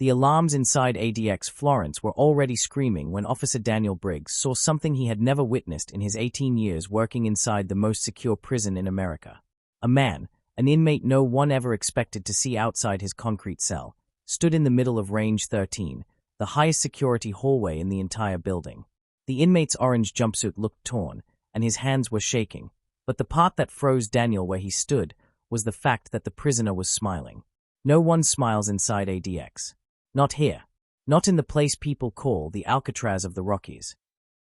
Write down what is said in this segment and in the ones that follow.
The alarms inside ADX Florence were already screaming when Officer Daniel Briggs saw something he had never witnessed in his 18 years working inside the most secure prison in America. A man, an inmate no one ever expected to see outside his concrete cell, stood in the middle of Range 13, the highest security hallway in the entire building. The inmate's orange jumpsuit looked torn, and his hands were shaking, but the part that froze Daniel where he stood was the fact that the prisoner was smiling. No one smiles inside ADX. Not here. Not in the place people call the Alcatraz of the Rockies.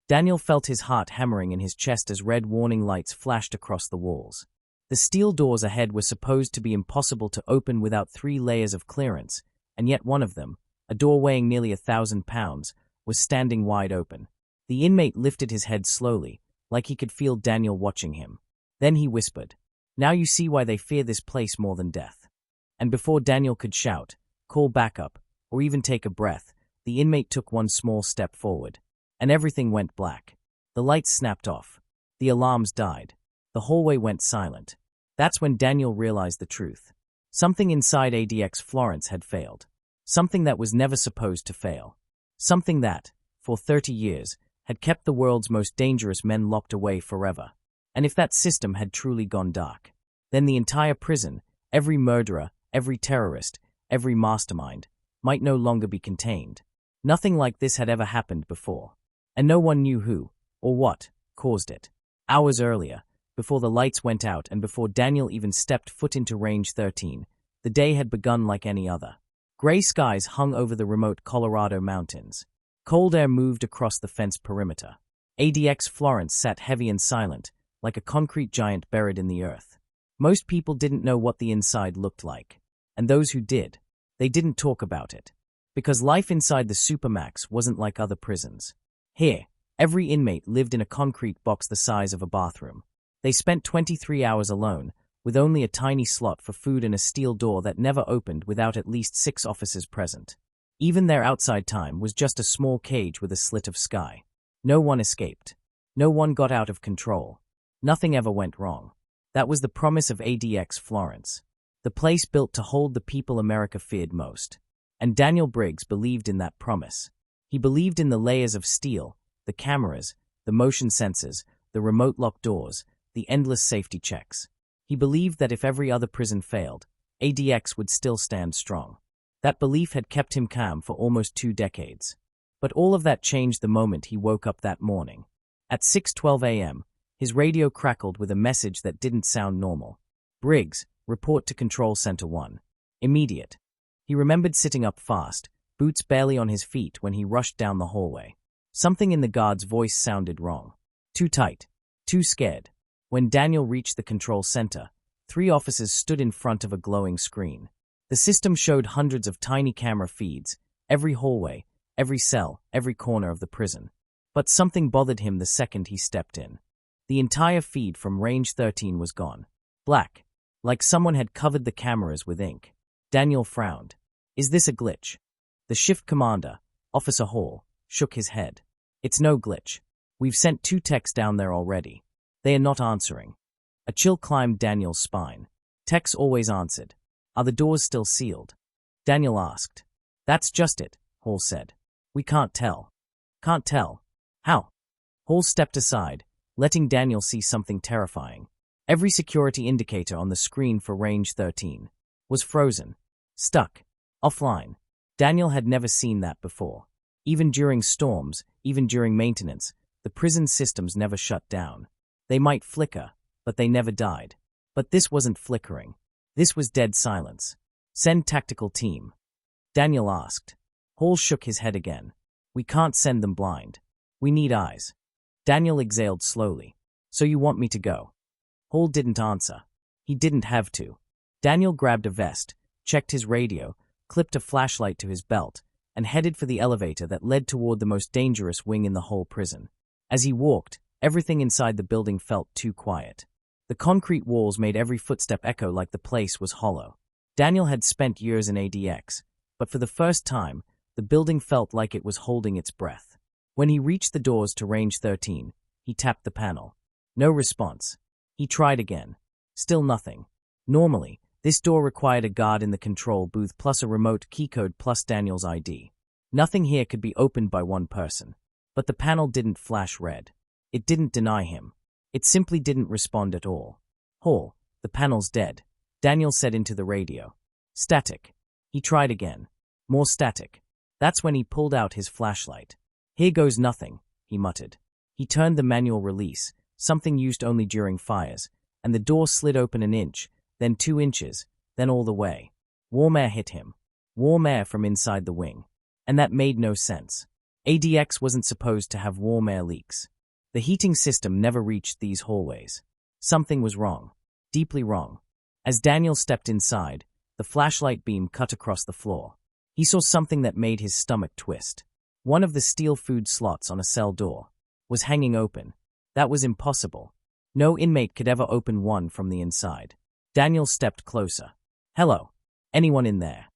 Daniel felt his heart hammering in his chest as red warning lights flashed across the walls. The steel doors ahead were supposed to be impossible to open without 3 layers of clearance, and yet one of them, a door weighing nearly 1,000 pounds, was standing wide open. The inmate lifted his head slowly, like he could feel Daniel watching him. Then he whispered, "Now you see why they fear this place more than death." And before Daniel could shout, call backup, or even take a breath, the inmate took one small step forward, and everything went black. The lights snapped off. The alarms died. The hallway went silent. That's when Daniel realized the truth. Something inside ADX Florence had failed. Something that was never supposed to fail. Something that, for 30 years, had kept the world's most dangerous men locked away forever. And if that system had truly gone dark, then the entire prison, every murderer, every terrorist, every mastermind, might no longer be contained. Nothing like this had ever happened before. And no one knew who, or what, caused it. Hours earlier, before the lights went out and before Daniel even stepped foot into Range 13, the day had begun like any other. Gray skies hung over the remote Colorado mountains. Cold air moved across the fence perimeter. ADX Florence sat heavy and silent, like a concrete giant buried in the earth. Most people didn't know what the inside looked like. And those who did, they didn't talk about it. Because life inside the Supermax wasn't like other prisons. Here, every inmate lived in a concrete box the size of a bathroom. They spent 23 hours alone, with only a tiny slot for food and a steel door that never opened without at least 6 officers present. Even their outside time was just a small cage with a slit of sky. No one escaped. No one got out of control. Nothing ever went wrong. That was the promise of ADX Florence. The place built to hold the people America feared most. And Daniel Briggs believed in that promise. He believed in the layers of steel, the cameras, the motion sensors, the remote lock doors, the endless safety checks. He believed that if every other prison failed, ADX would still stand strong. That belief had kept him calm for almost 2 decades. But all of that changed the moment he woke up that morning. At 6:12 a.m., his radio crackled with a message that didn't sound normal. "Briggs, report to Control Center 1. Immediate." He remembered sitting up fast, boots barely on his feet when he rushed down the hallway. Something in the guard's voice sounded wrong. Too tight. Too scared. When Daniel reached the control center, 3 officers stood in front of a glowing screen. The system showed hundreds of tiny camera feeds, every hallway, every cell, every corner of the prison. But something bothered him the second he stepped in. The entire feed from Range 13 was gone. Black. Like someone had covered the cameras with ink. Daniel frowned. Is this a glitch? The shift commander, Officer Hall, shook his head. It's no glitch. We've sent 2 techs down there already. They are not answering. A chill climbed Daniel's spine. Techs always answered. Are the doors still sealed? Daniel asked. That's just it, Hall said. We can't tell. Can't tell. How? Hall stepped aside, letting Daniel see something terrifying. Every security indicator on the screen for Range 13 was frozen, stuck, offline. Daniel had never seen that before. Even during storms, even during maintenance, the prison systems never shut down. They might flicker, but they never died. But this wasn't flickering. This was dead silence. Send tactical team. Daniel asked. Hall shook his head again. We can't send them blind. We need eyes. Daniel exhaled slowly. So you want me to go? Hall didn't answer. He didn't have to. Daniel grabbed a vest, checked his radio, clipped a flashlight to his belt, and headed for the elevator that led toward the most dangerous wing in the whole prison. As he walked, everything inside the building felt too quiet. The concrete walls made every footstep echo like the place was hollow. Daniel had spent years in ADX, but for the first time, the building felt like it was holding its breath. When he reached the doors to Range 13, he tapped the panel. No response. He tried again. Still nothing. Normally, This door required a guard in the control booth plus a remote keycode plus Daniel's ID. Nothing here could be opened by one person. But the panel didn't flash red. It didn't deny him. It simply didn't respond at all. Hall, the panel's dead, Daniel said into the radio. Static. He tried again. More static. That's when he pulled out his flashlight. Here goes nothing, he muttered. He turned the manual release, something used only during fires, and the door slid open an inch, then 2 inches, then all the way. Warm air hit him. Warm air from inside the wing. And that made no sense. ADX wasn't supposed to have warm air leaks. The heating system never reached these hallways. Something was wrong. Deeply wrong. As Daniel stepped inside, the flashlight beam cut across the floor. He saw something that made his stomach twist. One of the steel food slots on a cell door was hanging open. That was impossible. No inmate could ever open one from the inside. Daniel stepped closer. Hello. Anyone in there?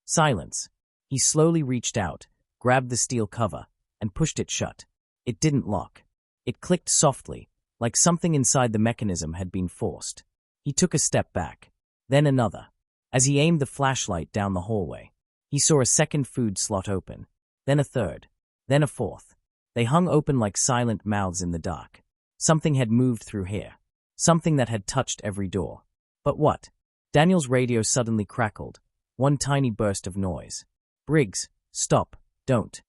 Silence. He slowly reached out, grabbed the steel cover, and pushed it shut. It didn't lock. It clicked softly, like something inside the mechanism had been forced. He took a step back, then another. As he aimed the flashlight down the hallway, he saw a second food slot open, then a third, then a fourth. They hung open like silent mouths in the dark. Something had moved through here. Something that had touched every door. But what? Daniel's radio suddenly crackled. One tiny burst of noise. Briggs, stop, don't.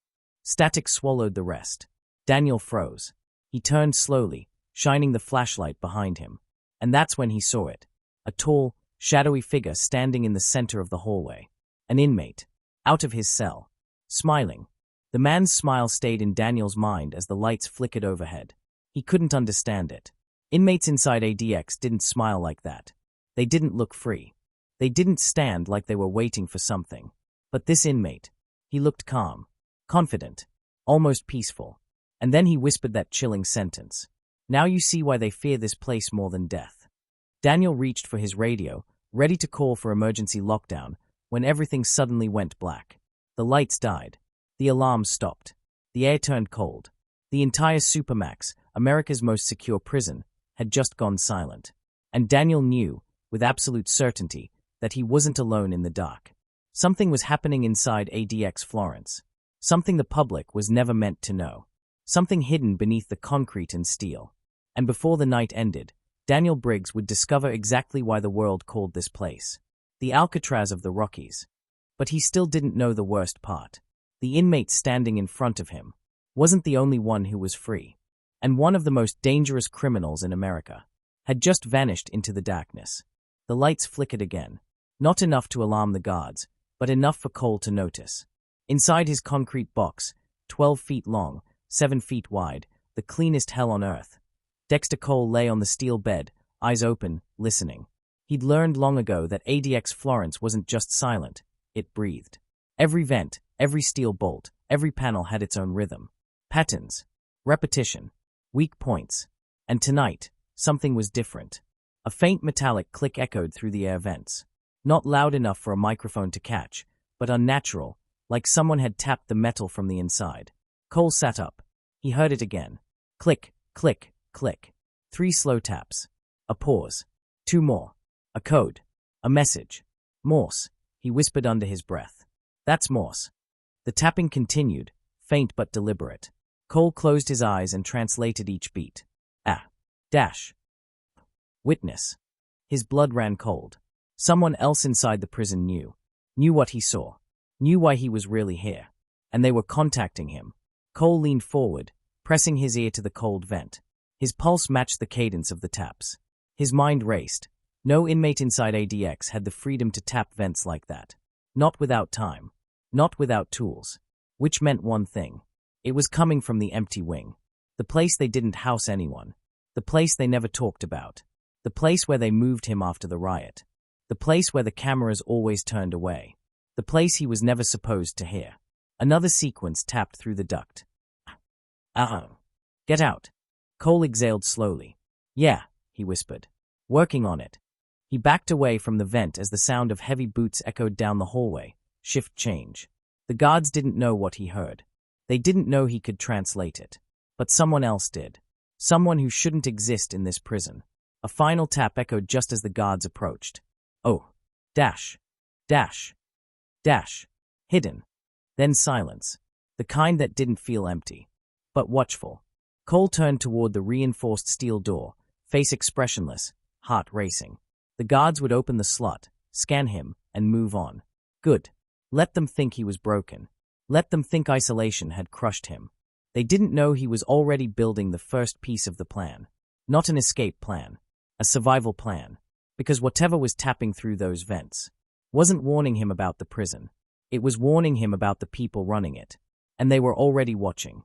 Static swallowed the rest. Daniel froze. He turned slowly, shining the flashlight behind him. And that's when he saw it. A tall, shadowy figure standing in the center of the hallway. An inmate. Out of his cell. Smiling. The man's smile stayed in Daniel's mind as the lights flickered overhead. He couldn't understand it. Inmates inside ADX didn't smile like that. They didn't look free. They didn't stand like they were waiting for something. But this inmate, he looked calm, confident, almost peaceful. And then he whispered that chilling sentence. Now you see why they fear this place more than death. Daniel reached for his radio, ready to call for emergency lockdown, when everything suddenly went black. The lights died. The alarm stopped. The air turned cold. The entire Supermax, America's most secure prison, had just gone silent. And Daniel knew, with absolute certainty, that he wasn't alone in the dark. Something was happening inside ADX Florence. Something the public was never meant to know. Something hidden beneath the concrete and steel. And before the night ended, Daniel Briggs would discover exactly why the world called this place the Alcatraz of the Rockies. But he still didn't know the worst part. The inmate standing in front of him wasn't the only one who was free. And one of the most dangerous criminals in America had just vanished into the darkness. The lights flickered again. Not enough to alarm the guards, but enough for Cole to notice. Inside his concrete box, 12 feet long, 7 feet wide, the cleanest hell on earth, Dexter Cole lay on the steel bed, eyes open, listening. He'd learned long ago that ADX Florence wasn't just silent, it breathed. Every vent, every steel bolt, every panel had its own rhythm. Patterns, repetition, weak points. And tonight, something was different. A faint metallic click echoed through the air vents. Not loud enough for a microphone to catch, but unnatural, like someone had tapped the metal from the inside. Cole sat up. He heard it again. Click, click, click. 3 slow taps. A pause. 2 more. A code. A message. Morse, he whispered under his breath. That's Morse. The tapping continued, faint but deliberate. Cole closed his eyes and translated each beat. Dash. Witness. His blood ran cold. Someone else inside the prison knew what he saw, knew why he was really here, and they were contacting him. Cole leaned forward, pressing his ear to the cold vent. His pulse matched the cadence of the taps. His mind raced. No inmate inside ADX had the freedom to tap vents like that. Not without time. Not without tools. Which meant one thing. It was coming from the empty wing. The place they didn't house anyone. The place they never talked about. The place where they moved him after the riot. The place where the cameras always turned away. The place he was never supposed to hear. Another sequence tapped through the duct. Get out. Cole exhaled slowly. Yeah, he whispered. Working on it. He backed away from the vent as the sound of heavy boots echoed down the hallway. Shift change. The guards didn't know what he heard. They didn't know he could translate it. But someone else did. Someone who shouldn't exist in this prison. A final tap echoed just as the guards approached. Oh, Dash. Dash. Dash. Hidden. Then silence. The kind that didn't feel empty, but watchful. Cole turned toward the reinforced steel door, face expressionless, heart racing. The guards would open the slot, scan him, and move on. Good. Let them think he was broken. Let them think isolation had crushed him. They didn't know he was already building the first piece of the plan. Not an escape plan. A survival plan. Because whatever was tapping through those vents wasn't warning him about the prison. It was warning him about the people running it. And they were already watching.